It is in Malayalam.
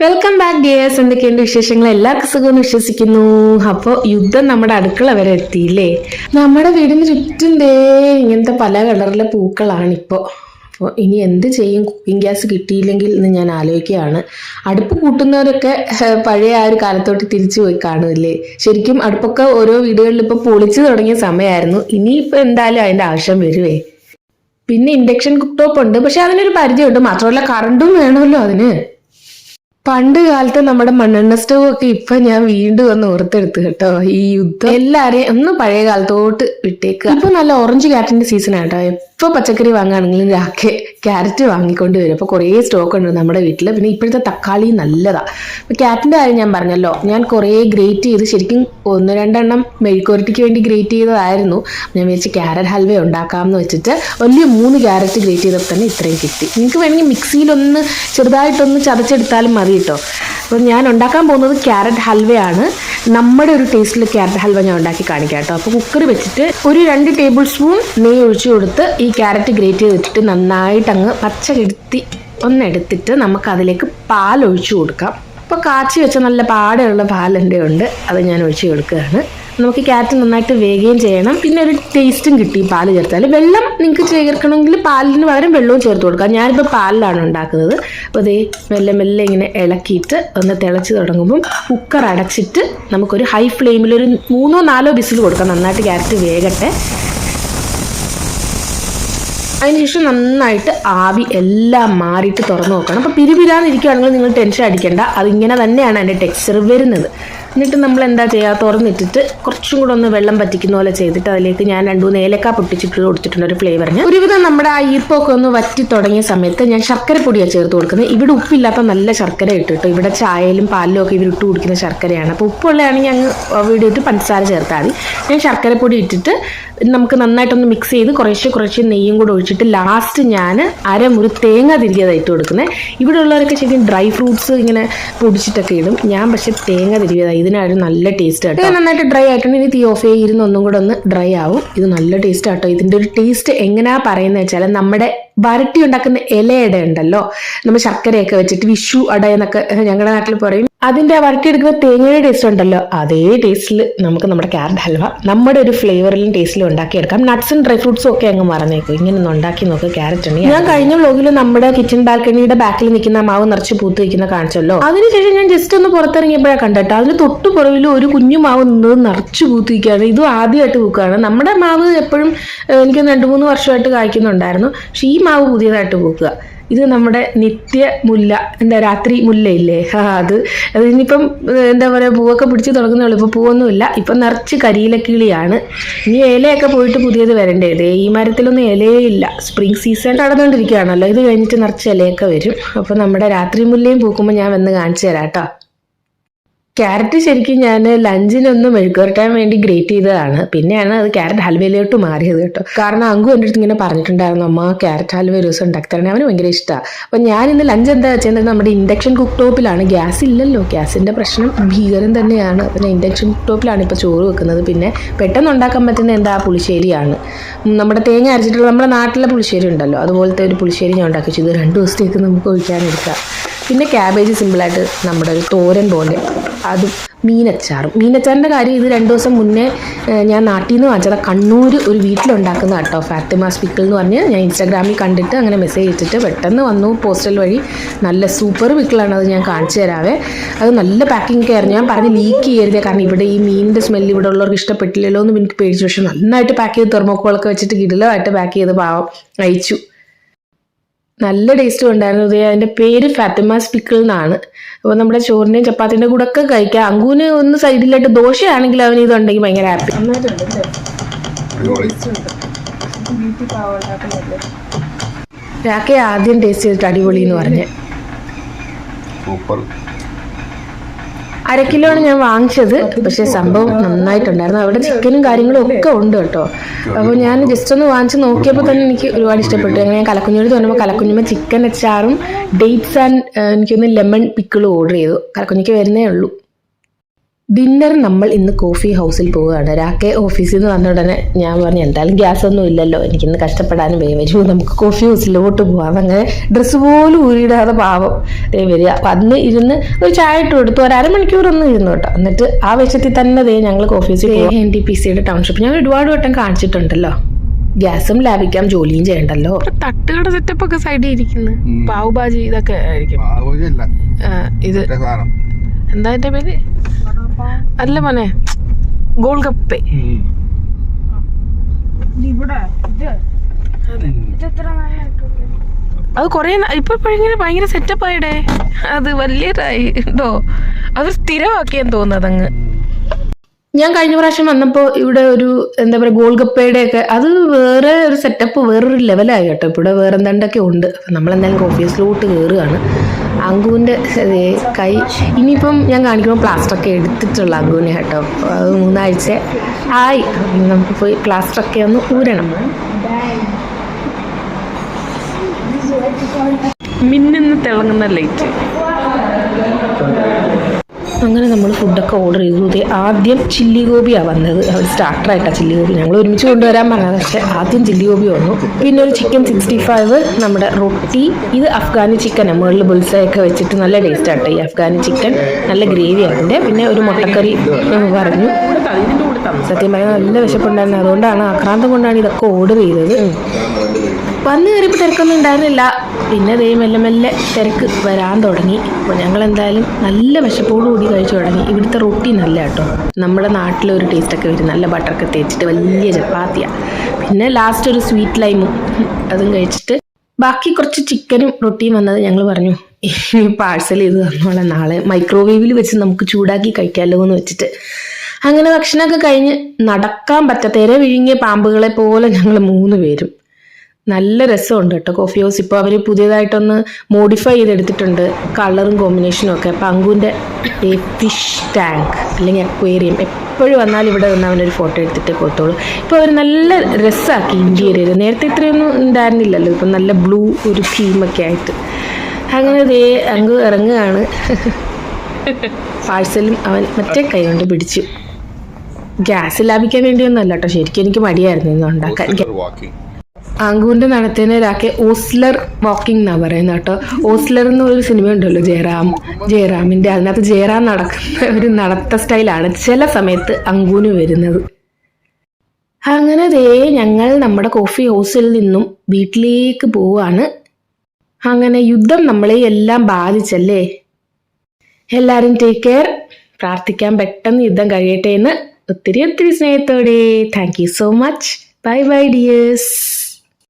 Welcome back dears. എന്തൊക്കെയുണ്ട് വിശേഷങ്ങൾ? എല്ലാവർക്കും സുഖമെന്ന് വിശ്വസിക്കുന്നു. അപ്പോൾ യുദ്ധം നമ്മുടെ അടുക്കള വരെ എത്തിയില്ലേ? നമ്മുടെ വീടിന് ചുറ്റും ഇങ്ങനത്തെ പല കളറിലെ പൂക്കളാണിപ്പോൾ. അപ്പോൾ ഇനി എന്ത് ചെയ്യും? കുക്കിംഗ് ഗ്യാസ് കിട്ടിയില്ലെങ്കിൽ എന്ന് ഞാൻ ആലോചിക്കുകയാണ്. അടുപ്പ് കൂട്ടുന്നവരൊക്കെ പഴയ ആ ഒരു കാലത്തോട്ട് തിരിച്ചു പോയി കാണുമല്ലേ? ശരിക്കും അടുപ്പൊക്കെ ഓരോ വീടുകളിൽ ഇപ്പോൾ പൊളിച്ചു തുടങ്ങിയ സമയമായിരുന്നു. ഇനിയിപ്പോൾ എന്തായാലും അതിൻ്റെ ആവശ്യം വരുവേ. പിന്നെ ഇൻഡക്ഷൻ കുക്ക് ടോപ്പ് ഉണ്ട്, പക്ഷെ അതിനൊരു പരിചയമുണ്ട്. മാത്രമല്ല കറണ്ടും വേണമല്ലോ അതിന്. പണ്ട് കാലത്ത് നമ്മുടെ മണ്ണെണ്ണ സ്റ്റവ് ഒക്കെ ഇപ്പൊ ഞാൻ വീണ്ടും ഒന്ന് ഓർത്തെടുത്തു കേട്ടോ. ഈ യുദ്ധം എല്ലാരെയും ഒന്ന് പഴയ കാലത്തോട്ട് വിട്ടേക്കുക. ഇപ്പൊ നല്ല ഓറഞ്ച് ക്യാരറ്റിന്റെ സീസൺ ആട്ടോ. എപ്പോൾ പച്ചക്കറി വാങ്ങുകയാണെങ്കിലും ക്യാരറ്റ് വാങ്ങിക്കൊണ്ട് വരും. അപ്പോൾ കുറേ സ്റ്റോക്ക് ഉണ്ട് നമ്മുടെ വീട്ടിൽ. പിന്നെ ഇപ്പോഴത്തെ തക്കാളി നല്ലതാ. അപ്പോൾ ക്യാരറ്റിന്റെ കാര്യം ഞാൻ പറഞ്ഞല്ലോ, ഞാൻ കുറേ ഗ്രേറ്റ് ചെയ്ത് ശരിക്കും 1-2 മെഴുക്കുവരട്ടിക്ക് വേണ്ടി ഗ്രേറ്റ് ചെയ്തതായിരുന്നു. ഞാൻ വിചാരിച്ച് ക്യാരറ്റ് ഹൽവ ഉണ്ടാക്കാമെന്ന് വെച്ചിട്ട് വലിയ 3 ക്യാരറ്റ് ഗ്രേറ്റ് ചെയ്തപ്പോൾ തന്നെ ഇത്രയും കിട്ടി. നിങ്ങൾക്ക് വേണമെങ്കിൽ മിക്സിയിലൊന്ന് ചെറുതായിട്ടൊന്ന് ചതച്ചെടുത്താലും മതി കേട്ടോ. അപ്പോൾ ഞാൻ ഉണ്ടാക്കാൻ പോകുന്നത് ക്യാരറ്റ് ഹൽവയാണ്. നമ്മുടെ ഒരു ടേസ്റ്റിൽ ക്യാരറ്റ് ഹൽവ ഞാൻ ഉണ്ടാക്കി കാണിക്കാം കേട്ടോ. അപ്പോൾ കുക്കർ വെച്ചിട്ട് ഒരു 2 ടേബിൾ സ്പൂൺ നെയ്യ് ഒഴിച്ചു കൊടുത്ത് ഈ ക്യാരറ്റ് ഗ്രേറ്റ് ചെയ്തിട്ട് നന്നായിട്ട് അങ്ങ് പച്ച കെടുത്തി ഒന്നെടുത്തിട്ട് നമുക്കതിലേക്ക് പാൽ ഒഴിച്ചു കൊടുക്കാം. ഇപ്പോൾ കാച്ചി വെച്ച നല്ല പാടയുള്ള പാലെൻ്റെ ഉണ്ട്, അത് ഞാൻ ഒഴിച്ചു കൊടുക്കുകയാണ്. നമുക്ക് ക്യാരറ്റ് നന്നായിട്ട് വേഗം ചെയ്യണം. പിന്നെ ഒരു ടേസ്റ്റും കിട്ടി പാല് ചേർത്താൽ. വെള്ളം നിങ്ങൾക്ക് ചേർക്കണമെങ്കിൽ പാലിന് പകരം വെള്ളവും ചേർത്ത് കൊടുക്കാം. ഞാനിപ്പോൾ പാലിലാണ് ഉണ്ടാക്കുന്നത്. അപ്പോൾ അതേ മെല്ലെ മെല്ലെ ഇങ്ങനെ ഇളക്കിയിട്ട് ഒന്ന് തിളച്ച് തുടങ്ങുമ്പം കുക്കർ അടച്ചിട്ട് നമുക്കൊരു ഹൈ ഫ്ലെയിമിൽ ഒരു 3-4 വിസിൽ കൊടുക്കാം. നന്നായിട്ട് ക്യാരറ്റ് വേഗട്ടെ. അതിനുശേഷം നന്നായിട്ട് ആവി എല്ലാം മാറിയിട്ട് തുറന്നു നോക്കണം. അപ്പോൾ പിരിപിരാന്നിരിക്കുകയാണെങ്കിൽ നിങ്ങൾ ടെൻഷൻ അടിക്കേണ്ട, അതിങ്ങനെ തന്നെയാണ് അതിൻ്റെ ടെക്സ്ചർ വരുന്നത്. എന്നിട്ട് നമ്മൾ എന്താ ചെയ്യുക, തുറന്നിട്ടിട്ട് കുറച്ചും കൂടെ ഒന്ന് വെള്ളം പറ്റിക്കുന്ന പോലെ ചെയ്തിട്ട് അതിലേക്ക് ഞാൻ 2-3 ഏലക്ക പൊട്ടിച്ചിട്ട് കൊടുത്തിട്ടുണ്ട് ഒരു ഫ്ലേവറിന്. ഒരുവിധം നമ്മുടെ ആ ഈർപ്പൊക്കെ ഒന്ന് വറ്റി തുടങ്ങിയ സമയത്ത് ഞാൻ ശർക്കരപ്പൊടിയാണ് ചേർത്ത് കൊടുക്കുന്നത്. ഇവിടെ ഉപ്പില്ലാത്ത നല്ല ശർക്കര ഇട്ടിട്ടോ. ഇവിടെ ചായയിലും പാലിലും ഒക്കെ ഇവർ ഇട്ട് കുടിക്കുന്ന ശർക്കരയാണ്. അപ്പോൾ ഉപ്പുള്ളതാണെങ്കിൽ അങ്ങ് വീട് ഇട്ട് പഞ്ചസാര ചേർത്താൽ മതി. ഞാൻ ശർക്കരപ്പൊടി ഇട്ടിട്ട് നമുക്ക് നന്നായിട്ടൊന്ന് മിക്സ് ചെയ്ത് കുറച്ച് നെയ്യും കൂടെ ഒഴിച്ചിട്ട് ലാസ്റ്റ് ഞാൻ അരമുറി തേങ്ങ തിരികെ ഇട്ട് കൊടുക്കുന്നത്. ഇവിടെ ഉള്ളവരൊക്കെ ശരിക്കും ഡ്രൈ ഫ്രൂട്ട്സ് ഇങ്ങനെ പൊടിച്ചിട്ടൊക്കെ ഇടും. ഞാൻ പക്ഷെ തേങ്ങ തിരികെ. ഇതിനാണ് നല്ല ടേസ്റ്റ് ആട്ടോ. നന്നായിട്ട് ഡ്രൈ ആയിട്ടുണ്ട്. ഇനി തീ ഓഫ് ചെയ്തിരുന്ന് ഒന്നും കൂടെ ഒന്ന് ഡ്രൈ ആവും. ഇത് നല്ല ടേസ്റ്റ് ആട്ടോ. ഇതിൻ്റെ ഒരു ടേസ്റ്റ് എങ്ങനെയാ പറയുന്നത് വെച്ചാൽ നമ്മുടെ വരട്ടി ഉണ്ടാക്കുന്ന ഇലയട ഉണ്ടല്ലോ, നമ്മൾ ശർക്കരയൊക്കെ വെച്ചിട്ട് വിഷു അട എന്നൊക്കെ ഞങ്ങളുടെ നാട്ടിൽ പറയും. അതിൻ്റെ വരട്ടിയെടുക്കുന്ന തേങ്ങയുടെ ടേസ്റ്റ് ഉണ്ടല്ലോ, അതേ ടേസ്റ്റിൽ നമുക്ക് നമ്മുടെ ക്യാരറ്റ് ഹൽവ നമ്മുടെ ഒരു ഫ്ലേവറിലും ടേസ്റ്റിലും ഉണ്ടാക്കിയെടുക്കാം. നട്ട്സും ഡ്രൈ ഫ്രൂട്ട്സും ഒക്കെ അങ്ങ് മറന്നേക്കും. ഇങ്ങനെ ഒന്ന് ഉണ്ടാക്കി നോക്കുക ക്യാരറ്റ് ഉണ്ട്. ഞാൻ കഴിഞ്ഞ വ്ലോഗിൽ നമ്മുടെ കിച്ചൺ ബാൽക്കണിയുടെ ബാക്കിൽ നിൽക്കുന്ന മാവ് നിറച്ച് പൂത്ത് വയ്ക്കുന്ന കാണിച്ചല്ലോ. അതിനുശേഷം ഞാൻ ജസ്റ്റ് ഒന്ന് പുറത്തിറങ്ങിയപ്പോഴാണ് കണ്ടിട്ട് അതിന് തൊട്ട് പുറകിൽ ഒരു കുഞ്ഞു മാവ് നിന്നത് നിറച്ച് പൂത്ത് വയ്ക്കുകയാണ്. ഇതും ആദ്യമായിട്ട് പൂക്കുകയാണ്. നമ്മുടെ മാവ് എപ്പോഴും എനിക്ക് 2-3 വർഷമായിട്ട് കായ്ക്കുന്നുണ്ടായിരുന്നു. പക്ഷേ ഈ മാവ് പുതിയതായിട്ട് പൂക്കുക. ഇത് നമ്മുടെ നിത്യ മുല്ല, എന്താ രാത്രി മുല്ലയില്ലേ, അത് ഇനിയിപ്പം എന്താ പറയുക, പൂവൊക്കെ പിടിച്ച് തുടങ്ങുന്നുള്ളൂ. ഇപ്പോൾ പൂവൊന്നുമില്ല. ഇപ്പം നിറച്ച് കരിയിലക്കിളിയാണ്. ഇനി ഇലയൊക്കെ പോയിട്ട് പുതിയത് വരണ്ടേ. ഈ മരത്തിലൊന്നും ഇലയേ ഇല്ല. സ്പ്രിംഗ് സീസൺ നടന്നുകൊണ്ടിരിക്കുകയാണല്ലോ. ഇത് കഴിഞ്ഞിട്ട് നിറച്ച് ഇലയൊക്കെ വരും. അപ്പോൾ നമ്മുടെ രാത്രി മുല്ലയും പൂക്കുമ്പോൾ ഞാൻ വന്ന് കാണിച്ചു തരാം കേട്ടോ. ക്യാരറ്റ് ശരിക്കും ഞാൻ ലഞ്ചിനൊന്ന് മെഴുക്കുവരട്ടാൻ വേണ്ടി ഗ്രേറ്റ് ചെയ്തതാണ്. പിന്നെയാണ് അത് ക്യാരറ്റ് ഹൽവയിലോട്ട് മാറിയത് കേട്ടോ. കാരണം അങ്കു എൻ്റെ അടുത്ത് ഇങ്ങനെ പറഞ്ഞിട്ടുണ്ടായിരുന്നു, അമ്മ ക്യാരറ്റ് ഹൽവ ഒരു ദിവസം ഉണ്ടാക്കി തരണേ. അവന് ഭയങ്കര ഇഷ്ടമാണ്. അപ്പോൾ ഞാൻ ഇന്ന് ലഞ്ച് എന്താ വെച്ചാൽ നമ്മുടെ ഇൻഡക്ഷൻ കുക്ക് ടോപ്പിലാണ്. ഗ്യാസ് ഇല്ലല്ലോ, ഗ്യാസിൻ്റെ പ്രശ്നം ഭീകരം തന്നെയാണ്. പിന്നെ ഇൻഡക്ഷൻ കുക്ക് ടോപ്പിലാണ് ഇപ്പോൾ ചോറ് വെക്കുന്നത്. പിന്നെ പെട്ടെന്ന് ഉണ്ടാക്കാൻ പറ്റുന്ന എന്താ പുളിശ്ശേരിയാണ്. നമ്മുടെ തേങ്ങ അരച്ചിട്ടുള്ള നമ്മുടെ നാട്ടിലെ പുളിശ്ശേരി ഉണ്ടല്ലോ, അതുപോലത്തെ ഒരു പുളിശ്ശേരി ഞാൻ ഉണ്ടാക്കി വെച്ചത് 2 ദിവസത്തേക്ക് നമുക്ക് ഒഴിക്കാനെടുക്കാം. പിന്നെ ക്യാബേജ് സിമ്പിളായിട്ട് നമ്മുടെ ഒരു തോരൻ പോലെ, അതും മീനച്ചാറിൻ്റെ കാര്യം ഇത് 2 ദിവസം മുന്നേ ഞാൻ നാട്ടിൽ നിന്ന് വാങ്ങിച്ചത്. കണ്ണൂർ ഒരു വീട്ടിലുണ്ടാക്കുന്ന കേട്ടോ, ഫാത്തിമാസ് പിക്കിൾ എന്ന് പറഞ്ഞ് ഞാൻ ഇൻസ്റ്റാഗ്രാമിൽ കണ്ടിട്ട് അങ്ങനെ മെസ്സേജ് ഇട്ടിട്ട് പെട്ടെന്ന് വന്നു പോസ്റ്റൽ വഴി. നല്ല സൂപ്പർ പിക്കിളാണ്, അത് ഞാൻ കാണിച്ചു തരാവേ. അത് നല്ല പാക്കിംഗ് ഒക്കെ ആയിരുന്നു. ഞാൻ പറഞ്ഞ് ലീക്ക് ചെയ്യരുതേ, കാരണം ഇവിടെ ഈ മീനിൻ്റെ സ്മെല്ല് ഇവിടെ ഉള്ളവർക്ക് ഇഷ്ടപ്പെട്ടില്ലല്ലോ എന്ന് എനിക്ക് പേടിച്ചു. പക്ഷെ നന്നായിട്ട് പാക്ക് ചെയ്ത് തെർമോക്കോളൊക്കെ വെച്ചിട്ട് കിടിലമായിട്ട് പാക്ക് ചെയ്ത് പാവം അയച്ചു. നല്ല ടേസ്റ്റും ഉണ്ടായിരുന്നു. അതിൻ്റെ പേര് ഫാത്തിമാസ് പിക്കിൾ എന്നാണ്. അപ്പോൾ നമ്മുടെ ചോറിൻ്റെയും ചപ്പാത്തിൻ്റെ കൂടെ ഒക്കെ കഴിക്കാം. അങ്കുവിന് ഒന്ന് സൈഡിലായിട്ട് ദോശയാണെങ്കിൽ അവന് ഇതുണ്ടെങ്കിൽ ഭയങ്കര ഹാപ്പി. രാക്കെ ആദ്യം ടേസ്റ്റ് ചെയ്തിട്ട് അടിപൊളി എന്ന് പറഞ്ഞ്. 1/2 കിലോയാണ് ഞാൻ വാങ്ങിച്ചത്. പക്ഷേ സംഭവം നന്നായിട്ടുണ്ടായിരുന്നു. അവിടെ ചിക്കനും കാര്യങ്ങളും ഒക്കെ ഉണ്ട് കേട്ടോ. അപ്പോൾ ഞാൻ ജസ്റ്റ് ഒന്ന് വാങ്ങിച്ച് നോക്കിയപ്പോൾ തന്നെ എനിക്ക് ഒരുപാട് ഇഷ്ടപ്പെട്ടു. അങ്ങനെ ഞാൻ കലക്കുഞ്ഞോട് തോന്നുമ്പോൾ കലക്കുഞ്ഞുമ്പോൾ ചിക്കൻ അച്ചാറും ഡേറ്റ്സ് ആൻഡ് എനിക്കൊന്ന് ലെമൺ പിക്കിളും ഓർഡർ ചെയ്തു. കലക്കുഞ്ഞിക്ക് വരുന്നേ ഉള്ളൂ. ഡിന്നർ നമ്മൾ ഇന്ന് കോഫി ഹൗസിൽ പോവുകയാണ്. രാക്കെ ഓഫീസിൽ നിന്ന് വന്ന ഉടനെ ഞാൻ പറഞ്ഞു എന്തായാലും ഗ്യാസ് ഒന്നും ഇല്ലല്ലോ, എനിക്കിന്ന് കഷ്ടപ്പെടാനും വരൂ, നമുക്ക് കോഫി ഹൗസിലോട്ട് പോവാം. അങ്ങനെ ഡ്രസ്സ് പോലും ഊരിടാതെ പാവം വരിക. വന്ന് ഇരുന്ന് ഒരു ചായ ഇട്ട് കൊടുത്തു, ഒരു അരമണിക്കൂറൊന്നും ഇരുന്നു കേട്ടോ. എന്നിട്ട് ആ വേഷത്തിൽ തന്നെ ഞങ്ങൾ കോഫി ഹൗസിൽ NTPCയുടെ ടൗൺഷിപ്പ് ഞാൻ ഒരുപാട് വട്ടം കാണിച്ചിട്ടുണ്ടല്ലോ. ഗ്യാസും ലാഭിക്കാം, ജോലിയും ചെയ്യണ്ടല്ലോ. തട്ടുകട സെറ്റപ്പ് ഒക്കെ സൈഡിൽ ഇരിക്കുന്നു. പാവ് ഭാജി ഇതൊക്കെ ആയിരിക്കും. ഇത് എന്താ എന്റെ പേര് അല്ല മോനെ, ഗോൾഗപ്പെ. അത് കൊറേ ഇപ്പൊ ഭയങ്കര സെറ്റപ്പ് ആയിടേ. അത് വലിയതായി ഉണ്ടോ, അത് സ്ഥിരമാക്കിയെന്ന് തോന്നുന്നത് അങ്ങ്. ഞാൻ കഴിഞ്ഞ പ്രാവശ്യം വന്നപ്പോൾ ഇവിടെ ഒരു എന്താ പറയുക ഗോൾഗപ്പയുടെ ഒക്കെ അത് വേറെ ഒരു സെറ്റപ്പ്, വേറൊരു ലെവലായി കേട്ടോ. ഇവിടെ വേറെ എന്തൊക്കെ ഉണ്ട്. അപ്പം നമ്മളെന്തായാലും കോഫി ഹൗസിലോട്ട് കയറുകയാണ്. അങ്കുവിൻ്റെ കൈ ഇനിയിപ്പം ഞാൻ കാണിക്കുമ്പോൾ പ്ലാസ്റ്ററൊക്കെ എടുത്തിട്ടുള്ള അങ്കുവിനെ കേട്ടോ. അത് 3 ആഴ്ച ആയി. നമുക്ക് പോയി പ്ലാസ്റ്ററൊക്കെ ഒന്ന് ഊരണം. മിന്നുന്ന തിളങ്ങുന്ന ലൈറ്റ്. അങ്ങനെ നമ്മൾ ഫുഡൊക്കെ ഓർഡർ ചെയ്തു. ആദ്യം ചില്ലി ഗോപിയാണ് വന്നത്. അവർ സ്റ്റാർട്ടറായിട്ടാണ് ചില്ലി ഗോപി ഞങ്ങൾ ഒരുമിച്ച് കൊണ്ടുവരാൻ പറഞ്ഞത്. പക്ഷേ ആദ്യം ചില്ലി ഗോപി വന്നു. പിന്നെ ഒരു ചിക്കൻ 65, നമ്മുടെ റൊട്ടി. ഇത് അഫ്ഗാനി ചിക്കനാണ്, മുകളിൽ ബുൾസയൊക്കെ വെച്ചിട്ട് നല്ല ടേസ്റ്റ് ആട്ടോ ഈ അഫ്ഗാനി ചിക്കൻ. നല്ല ഗ്രേവി അതിൻ്റെ. പിന്നെ ഒരു മുട്ടക്കറി പറഞ്ഞു. സത്യം പറയാൻ നല്ല വിശപ്പുണ്ടായിരുന്നു, അതുകൊണ്ടാണ് ആക്രാന്തം കൊണ്ടാണ് ഇതൊക്കെ ഓർഡർ ചെയ്തത്. വന്ന് കയറിയപ്പോൾ തിരക്കൊന്നും ഉണ്ടായിരുന്നില്ല. പിന്നെ മെല്ലെ മെല്ലെ തിരക്ക് വരാൻ തുടങ്ങി. അപ്പോൾ ഞങ്ങൾ എന്തായാലും നല്ല വിശപ്പോടുകൂടി കഴിച്ചു തുടങ്ങി. ഇവിടുത്തെ റൊട്ടി നല്ല കേട്ടോ, നമ്മുടെ നാട്ടിലൊരു ടേസ്റ്റൊക്കെ വരും. നല്ല ബട്ടറൊക്കെ തേച്ചിട്ട് വലിയ ചപ്പാത്തിയാണ്. പിന്നെ ലാസ്റ്റ് ഒരു സ്വീറ്റ് ലൈമും അതും കഴിച്ചിട്ട് ബാക്കി കുറച്ച് ചിക്കനും റൊട്ടിയും വന്നത് ഞങ്ങൾ പറഞ്ഞു ഈ പാഴ്സൽ ചെയ്ത് തന്നോളാം, നാളെ മൈക്രോവേവിൽ വെച്ച് നമുക്ക് ചൂടാക്കി കഴിക്കാമല്ലോ എന്ന് വെച്ചിട്ട്. അങ്ങനെ ഭക്ഷണമൊക്കെ കഴിഞ്ഞ് നടക്കാൻ പറ്റാത്ത ഇര വിഴുങ്ങിയ പാമ്പുകളെ പോലെ ഞങ്ങൾ 3 പേരും. നല്ല രസമുണ്ട് കേട്ടോ കോഫി ഹൗസ്. ഇപ്പോൾ അവർ പുതിയതായിട്ടൊന്ന് മോഡിഫൈ ചെയ്തെടുത്തിട്ടുണ്ട്, കളറും കോമ്പിനേഷനും ഒക്കെ. അപ്പം അങ്കുവിൻ്റെ ഫിഷ് ടാങ്ക് അല്ലെങ്കിൽ അക്വേറിയം എപ്പോഴും വന്നാൽ ഇവിടെ വന്ന് അവനൊരു ഫോട്ടോ എടുത്തിട്ട് പോത്തോളൂ. ഇപ്പോൾ അവർ നല്ല രസമാക്കി ഇൻറ്റീരിയർ. നേരത്തെ ഇത്രയൊന്നും ഉണ്ടായിരുന്നില്ലല്ലോ. ഇപ്പം നല്ല ബ്ലൂ ഒരു തീമൊക്കെ ആയിട്ട്. അങ്ങനെ അങ്കു ഇറങ്ങുകയാണ്. പാഴ്സലും അവൻ മറ്റേ കൈ കൊണ്ട് പിടിച്ചു. ഗ്യാസ് ലാഭിക്കാൻ വേണ്ടിയൊന്നും അല്ല കേട്ടോ, ശരിക്കും എനിക്ക് മടിയായിരുന്നു ഇന്ന് ഉണ്ടാക്കാൻ. അങ്കുവിൻ്റെ നടത്തേനെ രാക്കെ ഓസ്ലർ വാക്കിംഗ് എന്നാണ് പറയുന്നത് കേട്ടോ. ഓസ്ലർ എന്നൊരു സിനിമ ഉണ്ടല്ലോ ജയറാമിൻ്റെ, അതിനകത്ത് ജയറാം നടക്കുന്ന ഒരു നടത്ത സ്റ്റൈലാണ് ചില സമയത്ത് അങ്കുവിന് വരുന്നത്. അങ്ങനെ ഞങ്ങൾ നമ്മുടെ കോഫി ഹൗസിൽ നിന്നും വീട്ടിലേക്ക് പോവാണ്. അങ്ങനെ യുദ്ധം നമ്മളെ എല്ലാം ബാധിച്ചല്ലേ. എല്ലാവരും ടേക്ക് കെയർ. പ്രാർത്ഥിക്കാൻ പെട്ടെന്ന് യുദ്ധം കഴിയട്ടെ എന്ന് ഒത്തിരി സ്നേഹത്തോടെ. Thank you so much. Bye bye dears.